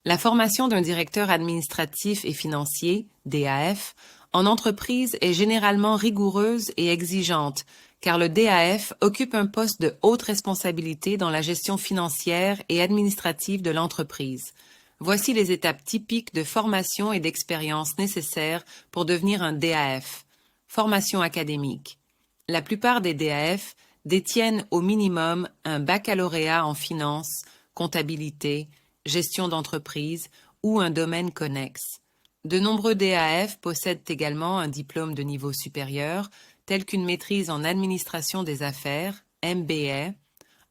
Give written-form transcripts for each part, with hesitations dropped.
La formation d'un directeur administratif et financier, DAF, en entreprise est généralement rigoureuse et exigeante, car le DAF occupe un poste de haute responsabilité dans la gestion financière et administrative de l'entreprise. Voici les étapes typiques de formation et d'expérience nécessaires pour devenir un DAF. Formation académique. La plupart des DAF détiennent au minimum un baccalauréat en finance, comptabilité, gestion d'entreprise ou un domaine connexe. De nombreux DAF possèdent également un diplôme de niveau supérieur, tel qu'une maîtrise en administration des affaires, MBA,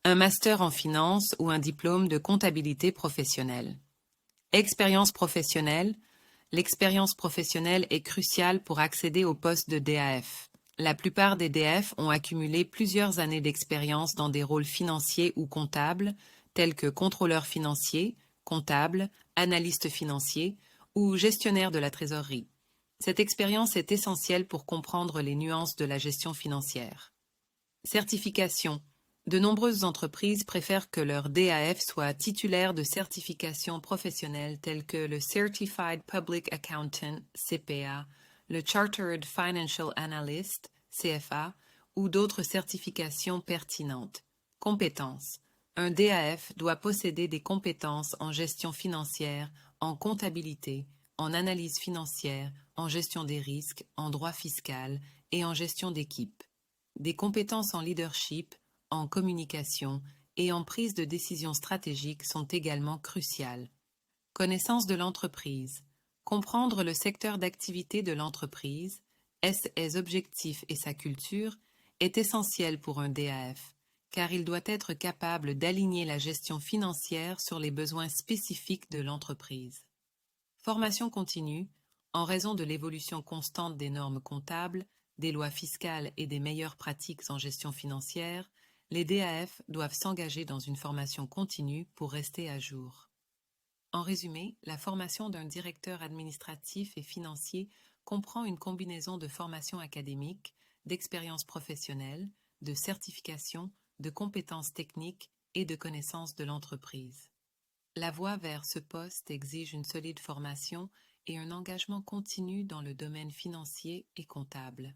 un master en finance ou un diplôme de comptabilité professionnelle. Expérience professionnelle. L'expérience professionnelle est cruciale pour accéder au poste de DAF. La plupart des DAF ont accumulé plusieurs années d'expérience dans des rôles financiers ou comptables, tels que contrôleur financier, comptable, analyste financier ou gestionnaire de la trésorerie. Cette expérience est essentielle pour comprendre les nuances de la gestion financière. Certification. De nombreuses entreprises préfèrent que leur DAF soit titulaire de certifications professionnelles telles que le Certified Public Accountant, CPA, le Chartered Financial Analyst, CFA, ou d'autres certifications pertinentes. Compétences. Un DAF doit posséder des compétences en gestion financière, en comptabilité, en analyse financière, en gestion des risques, en droit fiscal et en gestion d'équipe. Des compétences en leadership, en communication et en prise de décision stratégique sont également cruciales. Connaissance de l'entreprise. Comprendre le secteur d'activité de l'entreprise, ses objectifs et sa culture est essentiel pour un DAF, car il doit être capable d'aligner la gestion financière sur les besoins spécifiques de l'entreprise. Formation continue. En raison de l'évolution constante des normes comptables, des lois fiscales et des meilleures pratiques en gestion financière, les DAF doivent s'engager dans une formation continue pour rester à jour. En résumé, la formation d'un directeur administratif et financier comprend une combinaison de formation académique, d'expérience professionnelle, de certification, de compétences techniques et de connaissances de l'entreprise. La voie vers ce poste exige une solide formation et un engagement continu dans le domaine financier et comptable.